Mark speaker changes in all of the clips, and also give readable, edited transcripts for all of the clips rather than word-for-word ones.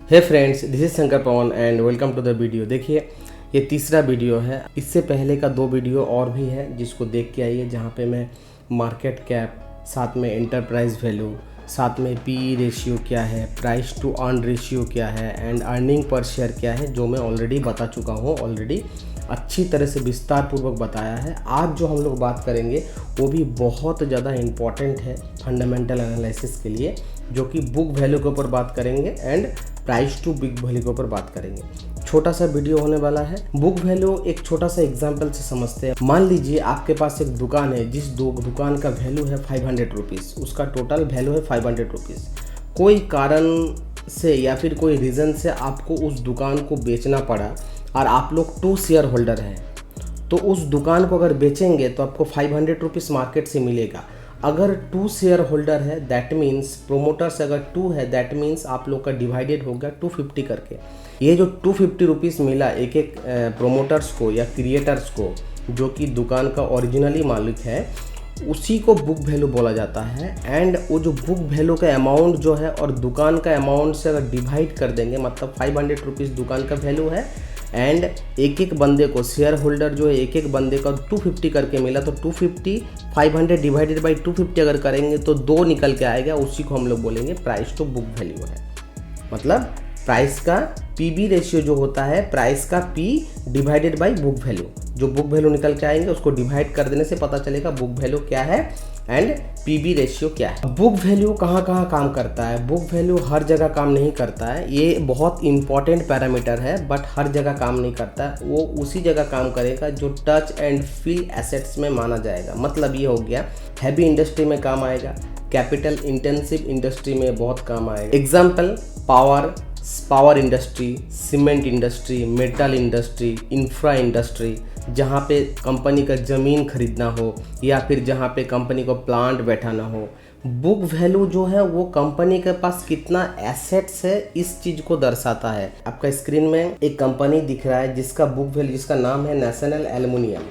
Speaker 1: Hey friends, this is Shankar Pavan and welcome to the video. देखिए, ये तीसरा वीडियो है। इससे पहले का 2 वीडियो और भी है जिसको देख के आइए, जहाँ पे मैं मार्केट कैप, साथ में एंटरप्राइज वैल्यू, साथ में पीई रेशियो क्या है, प्राइस टू अर्न रेशियो क्या है एंड अर्निंग पर शेयर क्या है, जो मैं ऑलरेडी बता चुका हूँ। ऑलरेडी अच्छी तरह से विस्तार पूर्वक बताया है। आज जो हम लोग बात करेंगे वो भी बहुत ज़्यादा इम्पॉर्टेंट है फंडामेंटल एनालिसिस के लिए, जो कि बुक वैल्यू के ऊपर बात करेंगे and price to book value के ऊपर बात करेंगे। छोटा सा वीडियो होने वाला है। बुक वैल्यू एक छोटा सा एग्जांपल से समझते हैं। मान लीजिए आपके पास एक दुकान है, जिस दुकान का वैल्यू है 500 रुपीज़, उसका टोटल वैल्यू है 500 रुपीज़। कोई कारण से या फिर कोई रीज़न से आपको उस दुकान को बेचना पड़ा और आप लोग 2 शेयर होल्डर हैं, तो उस दुकान को अगर बेचेंगे तो आपको 500 रुपीज़ मार्केट से मिलेगा। अगर 2 शेयर होल्डर है, दैट मीन्स प्रोमोटर्स अगर 2 है, दैट मीन्स आप लोग का डिवाइडेड हो गया 250 करके। ये जो 250 रुपीज़ मिला एक एक प्रोमोटर्स को या क्रिएटर्स को, जो कि दुकान का ओरिजिनली मालिक है, उसी को बुक वैल्यू बोला जाता है। एंड वो जो बुक वैल्यू का अमाउंट जो है और दुकान का अमाउंट से अगर डिवाइड कर देंगे, मतलब 500 रुपीज़ दुकान का वैल्यू है एंड एक एक बंदे को, शेयर होल्डर जो है एक एक बंदे का 250 करके मिला, तो 250 500 डिवाइडेड बाई 250 अगर करेंगे तो 2 निकल के आएगा। उसी को हम लोग बोलेंगे प्राइस टू बुक वैल्यू है। मतलब प्राइस का पीबी रेशियो जो होता है, प्राइस का P divided by book value, जो बुक वैल्यू निकल के आएंगे उसको डिवाइड कर देने से पता चलेगा बुक वैल्यू क्या है एंड पीबी रेशियो क्या है। बुक वैल्यू कहाँ कहाँ काम करता है? बुक वैल्यू हर जगह काम नहीं करता है। ये बहुत इंपॉर्टेंट पैरामीटर है, बट हर जगह काम नहीं करता है। वो उसी जगह काम करेगा जो टच एंड फील एसेट्स में माना जाएगा। मतलब ये हो गया, हैवी इंडस्ट्री में काम आएगा, कैपिटल इंटेंसिव इंडस्ट्री में बहुत काम आएगा। Example, power industry, cement industry, metal industry, infra industry, जहाँ पे कंपनी का ज़मीन खरीदना हो या फिर जहाँ पे कंपनी को प्लांट बैठाना हो। बुक वैल्यू जो है वो कंपनी के पास कितना एसेट्स है, इस चीज़ को दर्शाता है। आपका स्क्रीन में एक कंपनी दिख रहा है जिसका बुक वैल्यू, जिसका नाम है नेशनल एल्युमिनियम।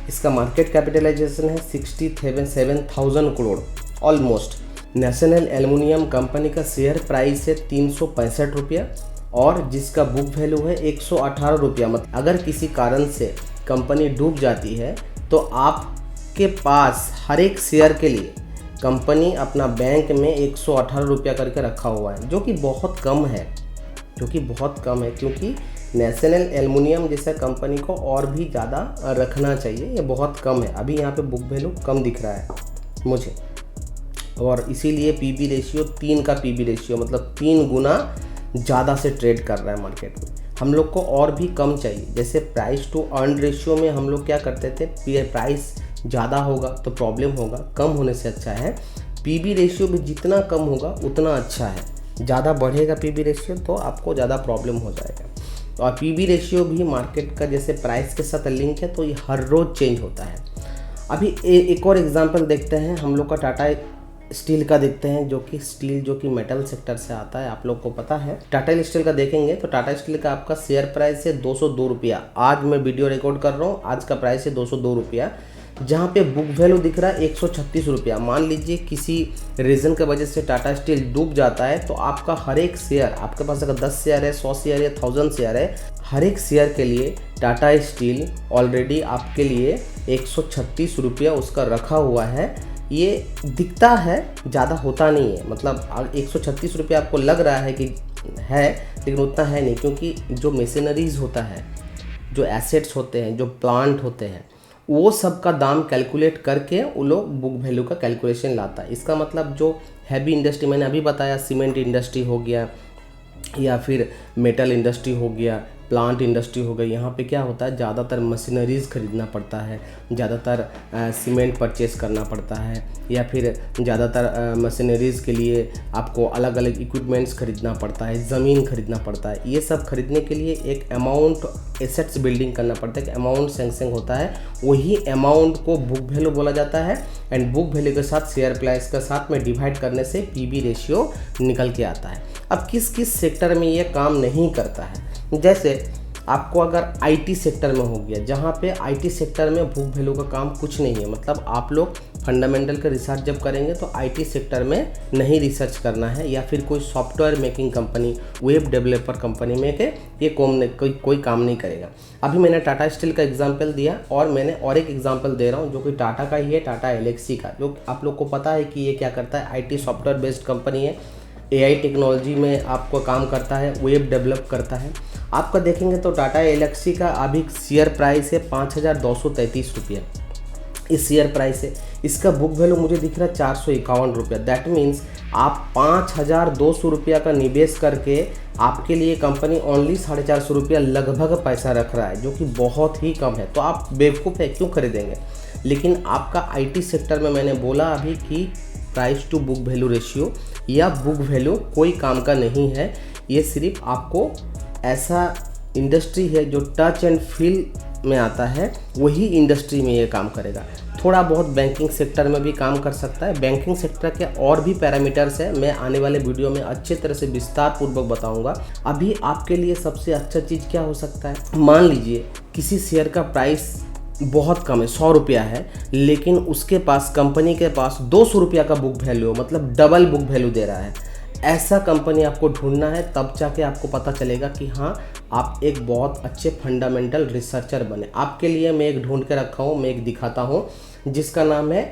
Speaker 1: इसका मार्केट कैपिटलाइजेशन है 67,000 crore almost. National aluminium company का शेयर प्राइस है 365 रुपया और जिसका बुक वैल्यू है 118 रुपया। मतलब अगर किसी कारण से कंपनी डूब जाती है तो आपके पास हर एक शेयर के लिए कंपनी अपना बैंक में 118 रुपया करके रखा हुआ है, जो कि बहुत कम है, क्योंकि नेशनल एल्युमिनियम जैसा कंपनी को और भी ज़्यादा रखना चाहिए। ये बहुत कम है। अभी यहाँ पे बुक वैल्यू कम दिख रहा है मुझे, और इसीलिए पीबी रेशियो 3 का पीबी रेशियो, मतलब 3 गुना ज़्यादा से ट्रेड कर रहा है मार्केट में। हम लोग को और भी कम चाहिए। जैसे प्राइस टू अर्न रेशियो में हम लोग क्या करते थे, प्राइस ज़्यादा होगा तो प्रॉब्लम होगा, कम होने से अच्छा है पीबी रेशियो भी जितना कम होगा उतना अच्छा है। ज़्यादा बढ़ेगा पीबी रेशियो तो आपको ज़्यादा प्रॉब्लम हो जाएगा। और पीबी रेशियो भी मार्केट का जैसे प्राइस के साथ लिंक है, तो ये हर रोज़ चेंज होता है। अभी एक और एग्जाम्पल देखते हैं, हम लोग का टाटा स्टील का देखते हैं, जो कि मेटल सेक्टर से आता है। आप लोग को पता है, टाटा स्टील का देखेंगे तो टाटा स्टील का आपका शेयर प्राइस है 202 रुपया। आज मैं वीडियो रिकॉर्ड कर रहा हूँ, आज का प्राइस है 202 रुपया, जहाँ पे बुक वैल्यू दिख रहा है 136 रुपया। मान लीजिए किसी रीज़न की वजह से टाटा स्टील डूब जाता है, तो आपका हर एक शेयर, आपके पास अगर 10 शेयर है, 100 शेयर है, 1000 शेयर है, हर एक शेयर के लिए टाटा स्टील ऑलरेडी आपके लिए 136 रुपया उसका रखा हुआ है। ये दिखता है, ज़्यादा होता नहीं है। मतलब 136 रुपये आपको लग रहा है कि है, लेकिन उतना है नहीं, क्योंकि जो मशीनरीज होता है, जो एसेट्स होते हैं, जो प्लांट होते हैं, वो सब का दाम कैलकुलेट करके वो लोग बुक वैल्यू का कैलकुलेशन लाता है। इसका मतलब जो हैवी इंडस्ट्री, मैंने अभी बताया, सीमेंट इंडस्ट्री हो गया या फिर मेटल इंडस्ट्री हो गया, प्लांट इंडस्ट्री हो गई, यहाँ पे क्या होता है, ज़्यादातर मशीनरीज़ खरीदना पड़ता है, ज़्यादातर सीमेंट परचेस करना पड़ता है, या फिर ज़्यादातर मशीनरीज़ के लिए आपको अलग अलग इक्विपमेंट्स खरीदना पड़ता है, ज़मीन खरीदना पड़ता है। ये सब खरीदने के लिए एक अमाउंट एसेट्स बिल्डिंग करना पड़ता है, कि अमाउंट सैंक्शन होता है, वही अमाउंट को बुक वैल्यू बोला जाता है। एंड बुक वैल्यू के साथ शेयर प्राइस के साथ में डिवाइड करने से पीबी रेशियो निकल के आता है। अब किस किस सेक्टर में ये काम नहीं करता है? जैसे आपको अगर आईटी सेक्टर में हो गया, जहाँ पे आईटी सेक्टर में बुक वैल्यू का काम कुछ नहीं है। मतलब आप लोग फंडामेंटल का रिसर्च जब करेंगे तो आईटी सेक्टर में नहीं रिसर्च करना है, या फिर कोई software making company, web developer company में के ये कोई काम नहीं करेगा। अभी मैंने टाटा स्टील का एग्जांपल दिया और मैंने और एक एग्जांपल दे रहा हूँ जो कि टाटा का ही है, टाटा एलेक्सी का, जो आप लोग को पता है कि ये क्या करता है, आईटी सॉफ्टवेयर बेस्ड कंपनी है, एआई टेक्नोलॉजी में आपको काम करता है, वेब डेवलप करता है। आपका देखेंगे तो टाटा एलेक्सी का अभी शेयर प्राइस है 5,233 रुपये, इस शेयर प्राइस है। इसका बुक वैल्यू मुझे दिख रहा है 451 रुपया। दैट मीन्स आप 5,200 रुपया का निवेश करके आपके लिए कंपनी ओनली 450 रुपया लगभग पैसा रख रहा है, जो कि बहुत ही कम है। तो आप बेवकूफ़ है, क्यों खरीदेंगे। लेकिन आपका आईटी सेक्टर में मैंने बोला अभी कि price to book value ratio या बुक वैल्यू कोई काम का नहीं है। ये सिर्फ आपको ऐसा इंडस्ट्री है जो टच एंड फील में आता है, वही इंडस्ट्री में ये काम करेगा। थोड़ा बहुत बैंकिंग सेक्टर में भी काम कर सकता है। बैंकिंग सेक्टर के और भी पैरामीटर्स है, मैं आने वाले वीडियो में अच्छे तरह से विस्तार पूर्वक बताऊंगा। अभी आपके लिए सबसे अच्छा चीज़ क्या हो सकता है, मान लीजिए किसी शेयर का प्राइस बहुत कम है, 100 रुपया है, लेकिन उसके पास, कंपनी के पास 200 रुपया का बुक वैल्यू, मतलब डबल बुक वैल्यू दे रहा है। ऐसा कंपनी आपको ढूंढना है, तब जाके आपको पता चलेगा कि हाँ आप एक बहुत अच्छे फंडामेंटल रिसर्चर बने। आपके लिए मैं एक ढूंढ के रखा हूँ, मैं एक दिखाता हूँ, जिसका नाम है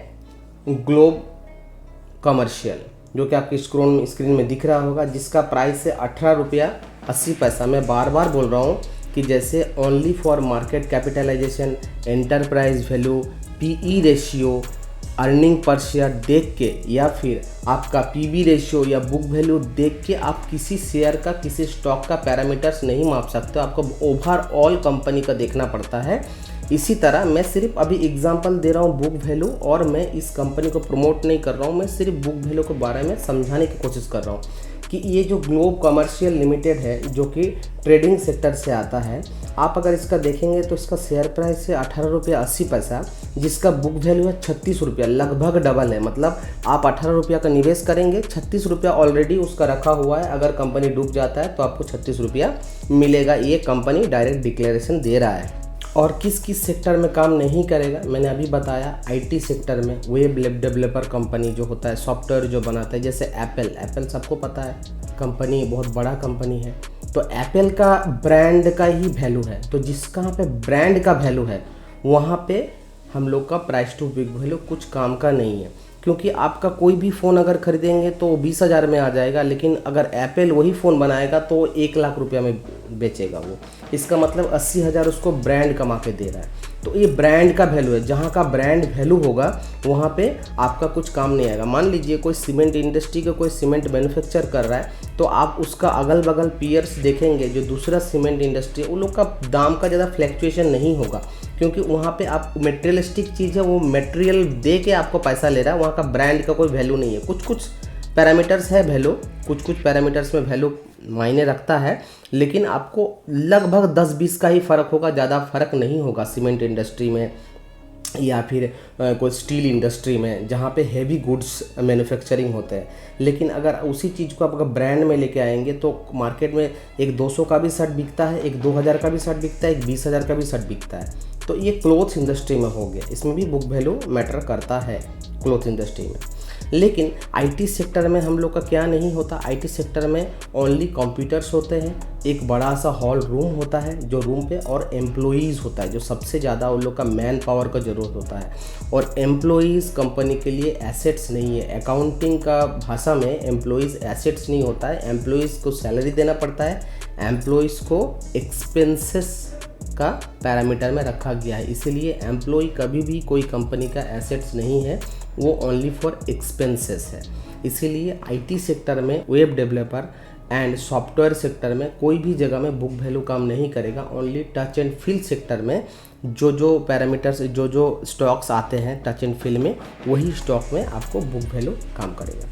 Speaker 1: ग्लोब कमर्शियल, जो कि आपकी स्क्रीन में दिख रहा होगा, जिसका प्राइस है 18 रुपया 80 पैसा। मैं बार बार बोल रहा हूँ कि जैसे only for market capitalisation, enterprise value, PE ratio, earning per share देख के, या फिर आपका पीबी रेशियो या बुक वैल्यू देख के आप किसी शेयर का, किसी स्टॉक का पैरामीटर्स नहीं माप सकते। आपको ओवरऑल कंपनी का देखना पड़ता है। इसी तरह मैं सिर्फ अभी एग्जांपल दे रहा हूँ बुक वैल्यू, और मैं इस कंपनी को प्रमोट नहीं कर रहा हूँ, मैं सिर्फ बुक वैल्यू के बारे में समझाने की कोशिश कर रहा हूँ कि ये जो ग्लोब कमर्शियल लिमिटेड है, जो कि ट्रेडिंग सेक्टर से आता है, आप अगर इसका देखेंगे तो इसका शेयर प्राइस है 18 रुपया 80 पैसा, जिसका बुक वैल्यू है 36 रुपया, लगभग डबल है। मतलब आप 18 रुपया का निवेश करेंगे, 36 रुपया ऑलरेडी उसका रखा हुआ है। अगर कंपनी डूब जाता है तो आपको 36 रुपया मिलेगा। ये कंपनी डायरेक्ट डिक्लेरेशन दे रहा है। और किस किस सेक्टर में काम नहीं करेगा, मैंने अभी बताया। आईटी सेक्टर में वेब डेवलपर कंपनी जो होता है, सॉफ्टवेयर जो बनाता है, जैसे एप्पल सबको पता है, कंपनी बहुत बड़ा कंपनी है। तो एप्पल का ब्रांड का ही वैल्यू है, तो जिसका पे ब्रांड का वैल्यू है वहाँ पे हम लोग का प्राइस टू बुक वैल्यू कुछ काम का नहीं है। क्योंकि आपका कोई भी फ़ोन अगर खरीदेंगे तो 20,000 में आ जाएगा, लेकिन अगर एप्पल वही फ़ोन बनाएगा तो 1 लाख रुपया में बेचेगा वो। इसका मतलब 80,000 उसको ब्रांड कमा के दे रहा है। तो ये ब्रांड का वैल्यू है। जहाँ का ब्रांड वैल्यू होगा वहाँ पे आपका कुछ काम नहीं आएगा। मान लीजिए कोई सीमेंट इंडस्ट्री का कोई सीमेंट मैन्युफैक्चर कर रहा है, तो आप उसका अगल बगल पीयर्स देखेंगे जो दूसरा सीमेंट इंडस्ट्री है, उन लोग का दाम का ज़्यादा फ्लैक्चुएशन नहीं होगा, क्योंकि वहाँ पे आप मटेरियलिस्टिक चीज़ है, वो मटेरियल दे के आपको पैसा ले रहा है। वहाँ का ब्रांड का कोई वैल्यू नहीं है। कुछ पैरामीटर्स है वैल्यू, कुछ पैरामीटर्स में वैल्यू मायने रखता है, लेकिन आपको लगभग 10-20 का ही फ़र्क होगा, ज़्यादा फर्क नहीं होगा सीमेंट इंडस्ट्री में या फिर कोई स्टील इंडस्ट्री में, जहाँ पे हेवी गुड्स मैन्युफैक्चरिंग होते हैं। लेकिन अगर उसी चीज़ को आप अगर ब्रांड में लेके आएंगे तो मार्केट में एक 200 का भी शर्ट बिकता है, एक 2000 का भी शर्ट बिकता है, एक 20,000 का भी शर्ट बिकता है। तो ये क्लोथ इंडस्ट्री में हो गया, इसमें भी बुक वैल्यू मैटर करता है क्लोथ इंडस्ट्री में। लेकिन आईटी सेक्टर में हम लोग का क्या नहीं होता। आईटी सेक्टर में ओनली कंप्यूटर्स होते हैं, एक बड़ा सा हॉल रूम होता है जो रूम पे, और एम्प्लॉइज़ होता है जो सबसे ज़्यादा उन लोग का मैन पावर का ज़रूरत होता है। और एम्प्लॉइज़ कंपनी के लिए एसेट्स नहीं है। अकाउंटिंग का भाषा में एम्प्लॉइज़ एसेट्स नहीं होता है। एम्प्लॉइज़ को सैलरी देना पड़ता है, एम्प्लॉइज़ को एक्सपेंसेस का पैरामीटर में रखा गया है। इसीलिए एम्प्लॉय कभी भी कोई कंपनी का एसेट्स नहीं है, वो ओनली फॉर एक्सपेंसेस है। इसीलिए आईटी सेक्टर में, web developer and software sector में कोई भी जगह में बुक वैल्यू काम नहीं करेगा। Only touch and feel sector में जो पैरामीटर्स, जो स्टॉक्स आते हैं टच एंड फील में, वही स्टॉक में आपको बुक वैल्यू काम करेगा।